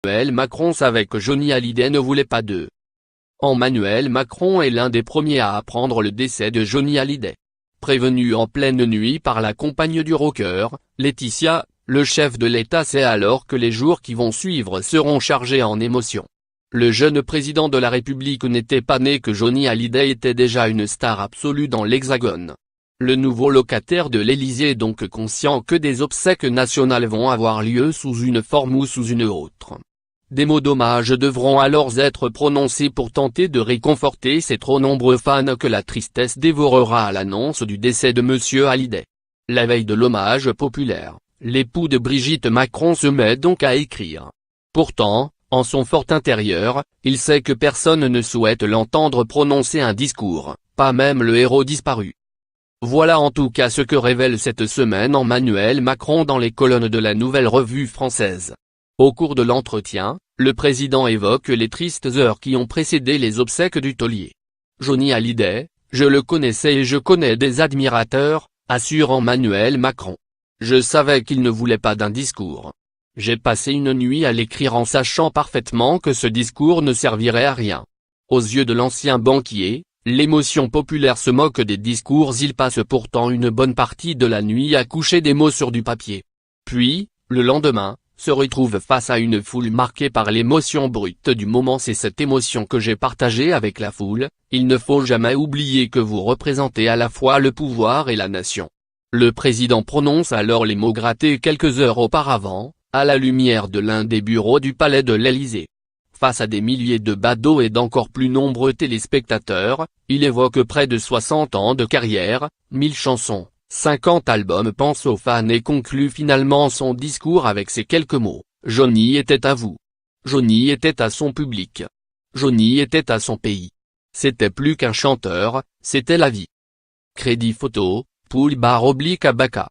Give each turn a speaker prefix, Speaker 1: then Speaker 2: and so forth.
Speaker 1: Emmanuel Macron savait que Johnny Hallyday ne voulait pas d'eux. Emmanuel Macron est l'un des premiers à apprendre le décès de Johnny Hallyday. Prévenu en pleine nuit par la compagne du rocker, Laetitia, le chef de l'État sait alors que les jours qui vont suivre seront chargés en émotions. Le jeune président de la République n'était pas né que Johnny Hallyday était déjà une star absolue dans l'Hexagone. Le nouveau locataire de l'Élysée est donc conscient que des obsèques nationales vont avoir lieu sous une forme ou sous une autre. Des mots d'hommage devront alors être prononcés pour tenter de réconforter ces trop nombreux fans que la tristesse dévorera à l'annonce du décès de Monsieur Hallyday. La veille de l'hommage populaire, l'époux de Brigitte Macron se met donc à écrire. Pourtant, en son fort intérieur, il sait que personne ne souhaite l'entendre prononcer un discours, pas même le héros disparu. Voilà en tout cas ce que révèle cette semaine Emmanuel Macron dans les colonnes de la Nouvelle Revue Française. Au cours de l'entretien, le président évoque les tristes heures qui ont précédé les obsèques du taulier. Johnny Hallyday, je le connaissais et je connais des admirateurs, assure Emmanuel Macron. Je savais qu'il ne voulait pas d'un discours. J'ai passé une nuit à l'écrire en sachant parfaitement que ce discours ne servirait à rien. Aux yeux de l'ancien banquier, l'émotion populaire se moque des discours. Il passe pourtant une bonne partie de la nuit à coucher des mots sur du papier. Puis, le lendemain, se retrouve face à une foule marquée par l'émotion brute du moment. C'est cette émotion que j'ai partagée avec la foule. Il ne faut jamais oublier que vous représentez à la fois le pouvoir et la nation. Le président prononce alors les mots grattés quelques heures auparavant, à la lumière de l'un des bureaux du palais de l'Élysée. Face à des milliers de badauds et d'encore plus nombreux téléspectateurs, il évoque près de 60 ans de carrière, 1000 chansons, 50 albums, pense aux fans et conclut finalement son discours avec ces quelques mots: Johnny était à vous. Johnny était à son public. Johnny était à son pays. C'était plus qu'un chanteur, c'était la vie. Crédit photo, Poul _Abaca.